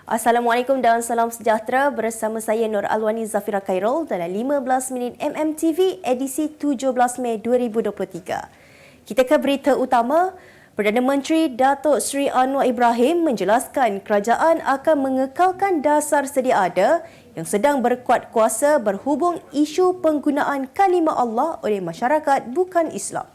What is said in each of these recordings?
Assalamualaikum dan salam sejahtera, bersama saya Nur Alwani Zafira Khairul dalam 15 minit MMTV edisi 17 Mei 2023. Kita ke berita utama. Perdana Menteri Datuk Seri Anwar Ibrahim menjelaskan kerajaan akan mengekalkan dasar sedia ada yang sedang berkuat kuasa berhubung isu penggunaan kalimah Allah oleh masyarakat bukan Islam.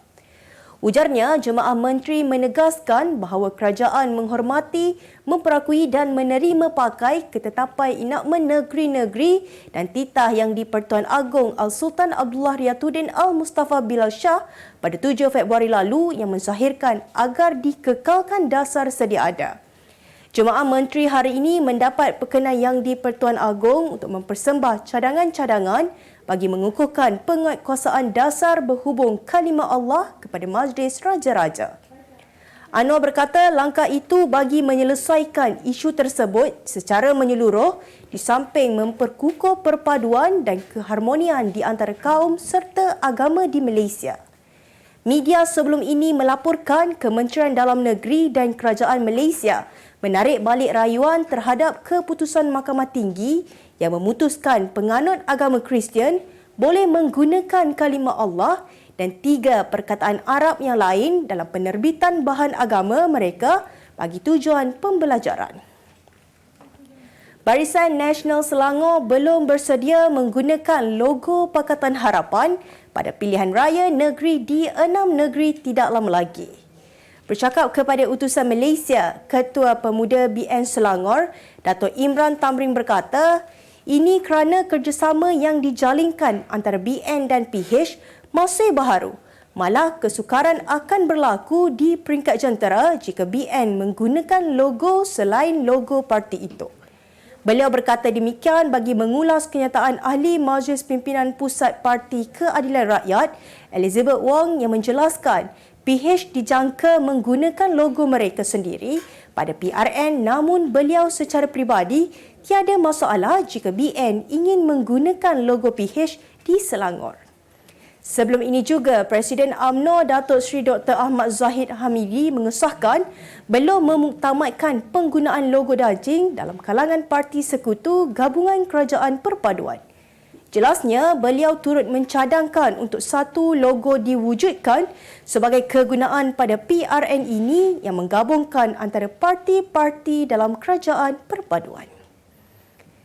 Ujarnya, Jemaah Menteri menegaskan bahawa kerajaan menghormati, memperakui dan menerima pakai ketetapan enakmen negeri-negeri dan titah yang di-Pertuan Agong Al-Sultan Abdullah Riyatuddin Al-Mustafa Bilal Shah pada 7 Februari lalu yang mensahirkan agar dikekalkan dasar sedia ada. Jemaah Menteri hari ini mendapat perkenan yang di-Pertuan Agong untuk mempersembah cadangan-cadangan bagi mengukuhkan penguatkuasaan dasar berhubung kalimah Allah kepada Majlis Raja-Raja. Anwar berkata langkah itu bagi menyelesaikan isu tersebut secara menyeluruh di samping memperkukuh perpaduan dan keharmonian di antara kaum serta agama di Malaysia. Media sebelum ini melaporkan Kementerian Dalam Negeri dan Kerajaan Malaysia menarik balik rayuan terhadap keputusan Mahkamah Tinggi yang memutuskan penganut agama Kristian boleh menggunakan kalimah Allah dan 3 perkataan Arab yang lain dalam penerbitan bahan agama mereka bagi tujuan pembelajaran. Barisan Nasional Selangor belum bersedia menggunakan logo Pakatan Harapan pada pilihan raya negeri di 6 negeri tidak lama lagi. Bercakap kepada utusan Malaysia, Ketua Pemuda BN Selangor, Dato' Imran Tamrin berkata, ini kerana kerjasama yang dijalinkan antara BN dan PH masih baharu. Malah kesukaran akan berlaku di peringkat jentera jika BN menggunakan logo selain logo parti itu. Beliau berkata demikian bagi mengulas kenyataan Ahli Majlis Pimpinan Pusat Parti Keadilan Rakyat, Elizabeth Wong, yang menjelaskan PH dijangka menggunakan logo mereka sendiri pada PRN, namun beliau secara peribadi tiada masalah jika BN ingin menggunakan logo PH di Selangor. Sebelum ini juga, Presiden UMNO Datuk Seri Dr. Ahmad Zahid Hamidi mengesahkan belum memuktamadkan penggunaan logo daging dalam kalangan parti sekutu Gabungan Kerajaan Perpaduan. Jelasnya, beliau turut mencadangkan untuk satu logo diwujudkan sebagai kegunaan pada PRN ini yang menggabungkan antara parti-parti dalam Kerajaan Perpaduan.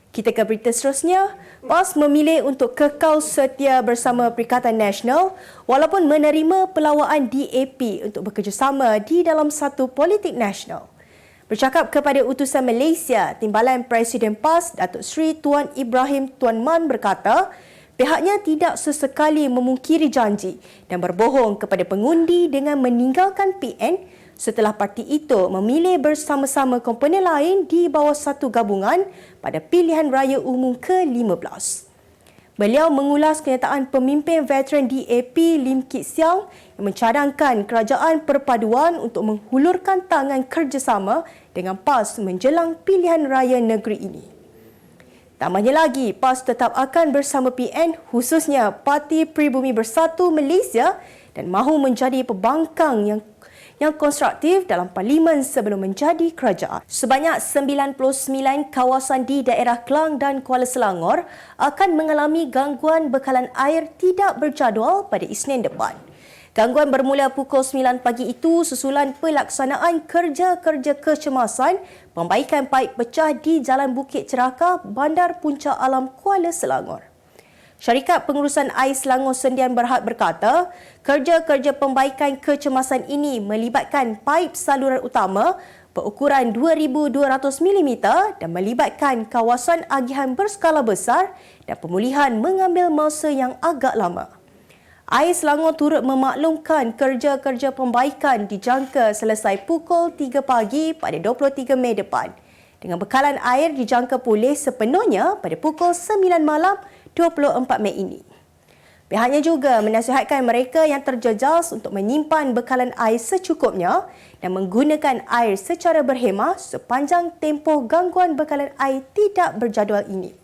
Kita ke berita seterusnya. PAS memilih untuk kekal setia bersama Perikatan Nasional walaupun menerima pelawaan DAP untuk bekerjasama di dalam satu politik nasional. Bercakap kepada utusan Malaysia, Timbalan Presiden PAS Datuk Seri Tuan Ibrahim Tuan Man berkata, pihaknya tidak sesekali memungkiri janji dan berbohong kepada pengundi dengan meninggalkan PN setelah parti itu memilih bersama-sama komponen lain di bawah satu gabungan pada pilihan raya umum ke-15. Beliau mengulas kenyataan pemimpin veteran DAP Lim Kit Siang yang mencadangkan kerajaan perpaduan untuk menghulurkan tangan kerjasama dengan PAS menjelang pilihan raya negeri ini. Tambahnya lagi, PAS tetap akan bersama PN khususnya Parti Pribumi Bersatu Malaysia dan mahu menjadi pembangkang yang konstruktif dalam parlimen sebelum menjadi kerajaan. Sebanyak 99 kawasan di daerah Klang dan Kuala Selangor akan mengalami gangguan bekalan air tidak berjadual pada Isnin depan. Gangguan bermula pukul 9 pagi itu susulan pelaksanaan kerja-kerja kecemasan pembaikan paip pecah di Jalan Bukit Cerakah, Bandar Puncak Alam, Kuala Selangor. Syarikat Pengurusan Air Selangor Sendian Berhad berkata, kerja-kerja pembaikan kecemasan ini melibatkan paip saluran utama berukuran 2,200 mm dan melibatkan kawasan agihan berskala besar dan pemulihan mengambil masa yang agak lama. Air Selangor turut memaklumkan kerja-kerja pembaikan dijangka selesai pukul 3 pagi pada 23 Mei depan, dengan bekalan air dijangka pulih sepenuhnya pada pukul 9 malam 24 Mei ini. Pihaknya juga menasihatkan mereka yang terjejas untuk menyimpan bekalan air secukupnya dan menggunakan air secara berhemah sepanjang tempoh gangguan bekalan air tidak berjadual ini.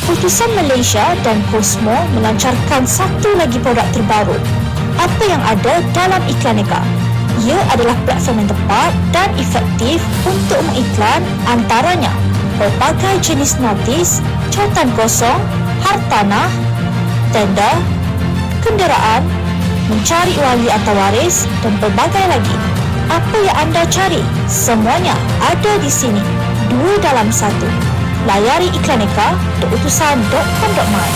Utusan Malaysia dan Cosmo melancarkan satu lagi produk terbaru. Apa yang ada dalam iklan mereka? Ia adalah platform yang tepat dan efektif untuk mengiklan antaranya pelbagai jenis notis, cautan kosong, hartanah, tender, kenderaan, mencari wali atau waris dan pelbagai lagi. Apa yang anda cari, semuanya ada di sini. 2 dalam 1. Layari iklaneka.utusan.com.my.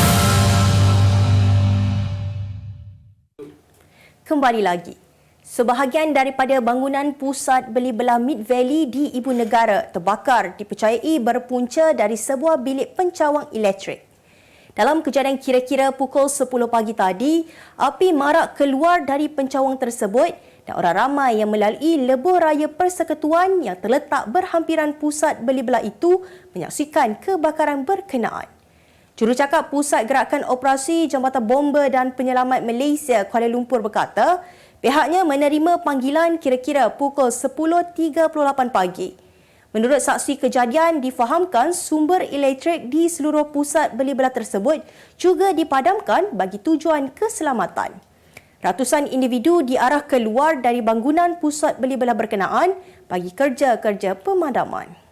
Kembali lagi. Sebahagian daripada bangunan pusat beli belah Mid Valley di Ibu Negara terbakar dipercayai berpunca dari sebuah bilik pencawang elektrik. Dalam kejadian kira-kira pukul 10 pagi tadi, api marak keluar dari pencawang tersebut dan orang ramai yang melalui lebuh raya persekutuan yang terletak berhampiran pusat beli belah itu menyaksikan kebakaran berkenaan. Jurucakap Pusat Gerakan Operasi Jambatan Bomba dan Penyelamat Malaysia Kuala Lumpur berkata, pihaknya menerima panggilan kira-kira pukul 10.38 pagi. Menurut saksi kejadian, difahamkan sumber elektrik di seluruh pusat beli belah tersebut juga dipadamkan bagi tujuan keselamatan. Ratusan individu diarah keluar dari bangunan pusat beli belah berkenaan bagi kerja-kerja pemadaman.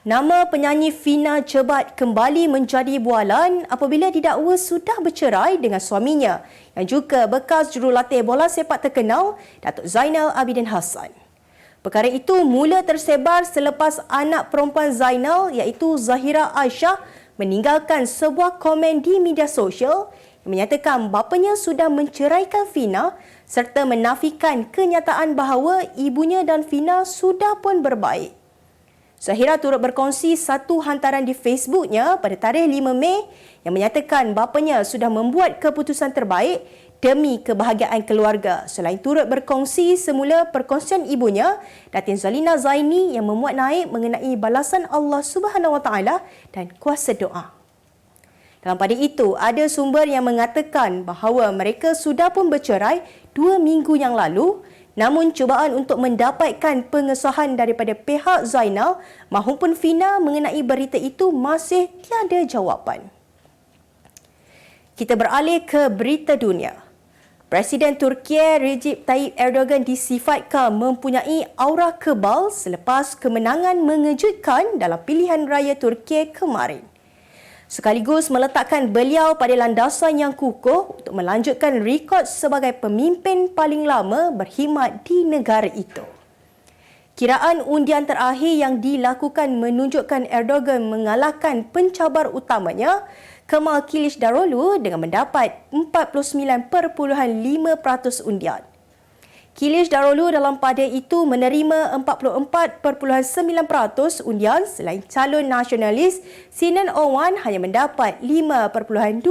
Nama penyanyi Fina Jebat kembali menjadi bualan apabila didakwa sudah bercerai dengan suaminya yang juga bekas jurulatih bola sepak terkenal, Datuk Zainal Abidin Hassan. Perkara itu mula tersebar selepas anak perempuan Zainal iaitu Zahira Aisyah meninggalkan sebuah komen di media sosial yang menyatakan bapanya sudah menceraikan Fina serta menafikan kenyataan bahawa ibunya dan Fina sudah pun berbaik. Zahira turut berkongsi satu hantaran di Facebooknya pada tarikh 5 Mei yang menyatakan bapanya sudah membuat keputusan terbaik demi kebahagiaan keluarga. Selain turut berkongsi semula perkongsian ibunya, Datin Zalina Zaini yang memuat naik mengenai balasan Allah Subhanahu Wa Taala dan kuasa doa. Dalam pada itu, ada sumber yang mengatakan bahawa mereka sudah pun bercerai 2 minggu yang lalu. Namun cubaan untuk mendapatkan pengesahan daripada pihak Zainal mahupun Fina mengenai berita itu masih tiada jawapan. Kita beralih ke berita dunia. Presiden Turki Recep Tayyip Erdogan disifatkan mempunyai aura kebal selepas kemenangan mengejutkan dalam pilihan raya Turki kemarin. Sekaligus meletakkan beliau pada landasan yang kukuh untuk melanjutkan rekod sebagai pemimpin paling lama berkhidmat di negara itu. Kiraan undian terakhir yang dilakukan menunjukkan Erdogan mengalahkan pencabar utamanya, Kemal Kılıçdaroğlu dengan mendapat 49.5% undian. Kılıçdaroğlu dalam pada itu menerima 44.9% undian selain calon nasionalis Sinan Oğan hanya mendapat 5.2%.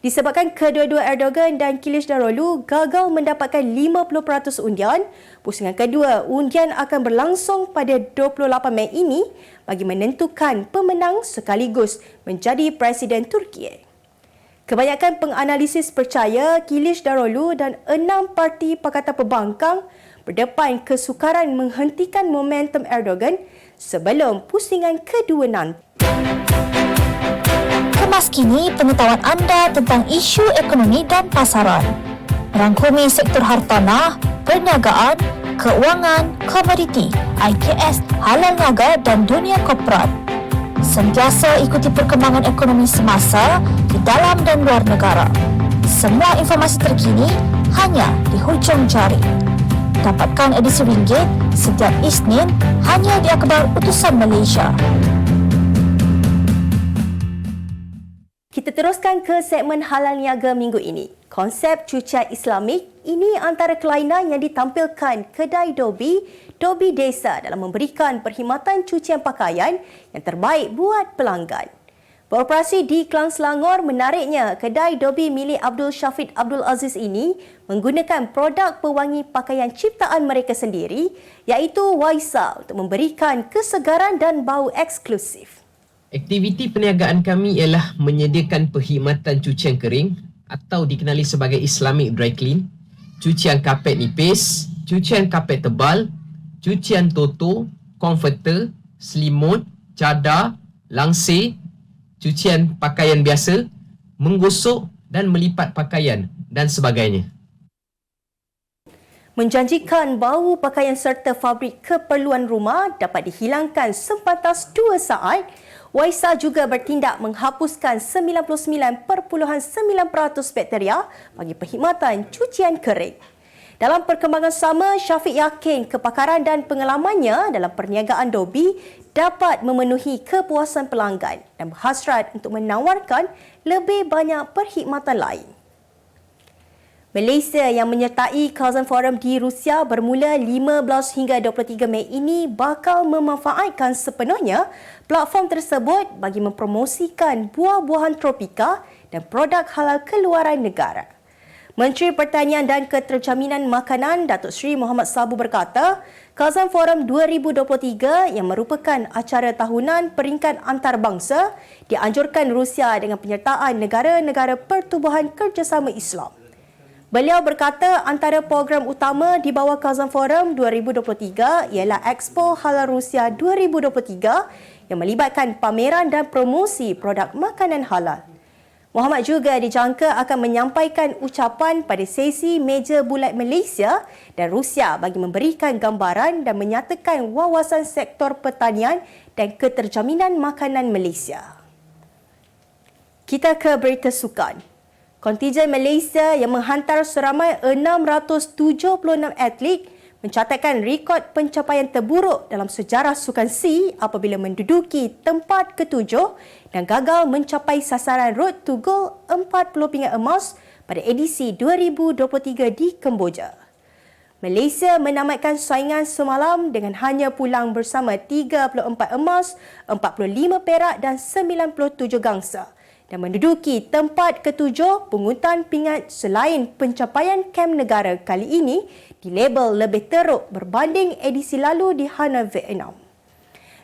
Disebabkan kedua-dua Erdogan dan Kılıçdaroğlu gagal mendapatkan 50% undian, pusingan kedua undian akan berlangsung pada 28 Mei ini bagi menentukan pemenang sekaligus menjadi Presiden Turki. Kebanyakan penganalisis percaya Kılıçdaroğlu dan 6 parti Pakatan Pembangkang berdepan kesukaran menghentikan momentum Erdogan sebelum pusingan kedua nanti. Kemas kini pengetahuan anda tentang isu ekonomi dan pasaran. Merangkumi sektor hartanah, perniagaan, keuangan, komoditi, IKS, halal niaga dan dunia korporat. Sentiasa ikuti perkembangan ekonomi semasa di dalam dan luar negara. Semua informasi terkini hanya di hujung jari. Dapatkan edisi ringgit setiap Isnin hanya di akhbar Utusan Malaysia. Kita teruskan ke segmen halal niaga minggu ini. Konsep cucian Islamik ini antara kelainan yang ditampilkan kedai Dobi Desa dalam memberikan perkhidmatan cucian pakaian yang terbaik buat pelanggan. Beroperasi di Klang Selangor, menariknya kedai Dobi milik Abdul Syafiq Abdul Aziz ini menggunakan produk pewangi pakaian ciptaan mereka sendiri iaitu Waisa untuk memberikan kesegaran dan bau eksklusif. Aktiviti perniagaan kami ialah menyediakan perkhidmatan cucian kering atau dikenali sebagai Islamic Dry Clean, cucian kapet nipis, cucian kapet tebal, cucian toto, comforter, selimut, cadar, langsir, cucian pakaian biasa, menggosok dan melipat pakaian dan sebagainya. Menjanjikan bau pakaian serta fabrik keperluan rumah dapat dihilangkan sepantas 2 saat, Waisa juga bertindak menghapuskan 99.9% bakteria bagi perkhidmatan cucian kering. Dalam perkembangan sama, Syafiq yakin kepakaran dan pengalamannya dalam perniagaan Dobi dapat memenuhi kepuasan pelanggan dan berhasrat untuk menawarkan lebih banyak perkhidmatan lain. Malaysia yang menyertai kawasan forum di Rusia bermula 15 hingga 23 Mei ini bakal memanfaatkan sepenuhnya platform tersebut bagi mempromosikan buah-buahan tropika dan produk halal keluaran negara. Menteri Pertanian dan Keterjaminan Makanan Datuk Seri Muhammad Sabu berkata, kawasan forum 2023 yang merupakan acara tahunan peringkat antarabangsa dianjurkan Rusia dengan penyertaan negara-negara Pertubuhan Kerjasama Islam. Beliau berkata antara program utama di bawah kawasan forum 2023 ialah Expo Halal Rusia 2023 yang melibatkan pameran dan promosi produk makanan halal. Muhammad juga dijangka akan menyampaikan ucapan pada sesi meja bulat Malaysia dan Rusia bagi memberikan gambaran dan menyatakan wawasan sektor pertanian dan keterjaminan makanan Malaysia. Kita ke berita sukan. Kontijen Malaysia yang menghantar seramai 676 atlet mencatatkan rekod pencapaian terburuk dalam sejarah Sukan C apabila menduduki tempat ketujuh dan gagal mencapai sasaran Road to Gold 40 pingat emas pada edisi 2023 di Kemboja. Malaysia menamatkan saingan semalam dengan hanya pulang bersama 34 emas, 45 perak dan 97 gangsa dan menduduki tempat ketujuh pungutan pingat selain pencapaian kem negara kali ini di label lebih teruk berbanding edisi lalu di Hanoi, Vietnam.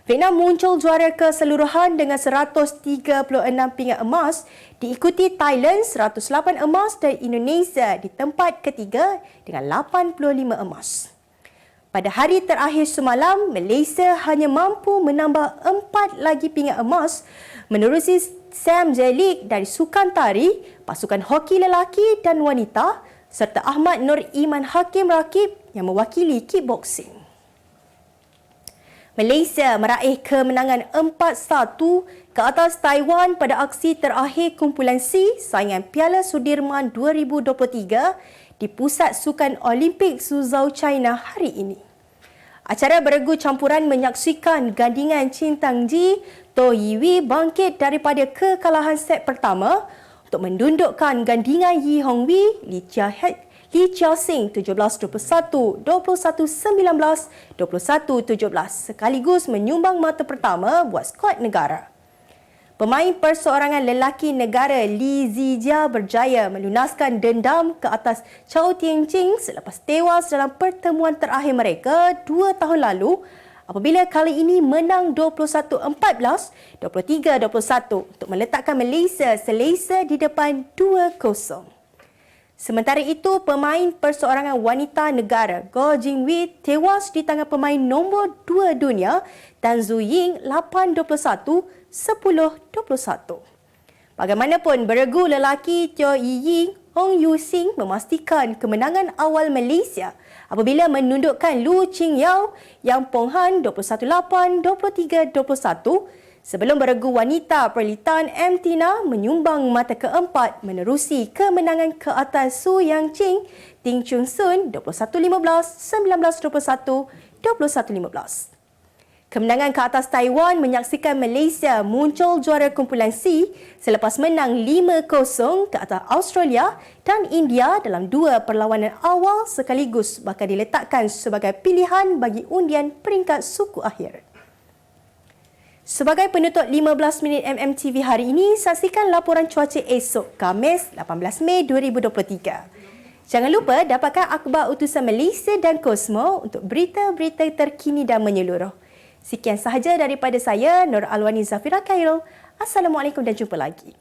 Vietnam muncul juara keseluruhan dengan 136 pingat emas, diikuti Thailand 108 emas dan Indonesia di tempat ketiga dengan 85 emas. Pada hari terakhir semalam, Malaysia hanya mampu menambah 4 lagi pingat emas menerusi Sam Jelik dari sukan tari, pasukan hoki lelaki dan wanita serta Ahmad Nur Iman Hakim Rakib yang mewakili kickboxing. Malaysia meraih kemenangan 4-1 ke atas Taiwan pada aksi terakhir kumpulan C saingan Piala Sudirman 2023 di Pusat Sukan Olimpik Suzhou, China hari ini. Acara beregu campuran menyaksikan gandingan Chin Tang-ji, To Yiwi bangkit daripada kekalahan set pertama untuk mendundukkan gandingan Yi Hongwei, Li Jiaxing 17-21, 21-19, 21-17 sekaligus menyumbang mata pertama buat skuad negara. Pemain perseorangan lelaki negara Li Zijia berjaya melunaskan dendam ke atas Chao Tianjing selepas tewas dalam pertemuan terakhir mereka 2 tahun lalu apabila kali ini menang 21-14, 23-21 untuk meletakkan Malaysia selesa di depan 2-0. Sementara itu, pemain perseorangan wanita negara Goh Jingwei tewas di tangan pemain nombor 2 dunia Tan Zhu Ying 8-21, 10-21. Bagaimanapun, beregu lelaki Teo Yi Ying, Hong Yu Sing memastikan kemenangan awal Malaysia apabila menundukkan Lu Ching Yao Yang Pong Han 21-8, 23-21 sebelum beregu wanita Perlitan M. Tina menyumbang mata keempat menerusi kemenangan ke atas Su Yang Ching, Ting Chung Sun 21-15, 19-21, 21-15. Kemenangan ke atas Taiwan menyaksikan Malaysia muncul juara kumpulan C selepas menang 5-0 ke atas Australia dan India dalam 2 perlawanan awal sekaligus bakal diletakkan sebagai pilihan bagi undian peringkat suku akhir. Sebagai penutup 15 minit MMTV hari ini, saksikan laporan cuaca esok Khamis 18 Mei 2023. Jangan lupa dapatkan akhbar utusan Malaysia dan Kosmo untuk berita-berita terkini dan menyeluruh. Sekian sahaja daripada saya, Nur Alwani Zafira Khairul. Assalamualaikum dan jumpa lagi.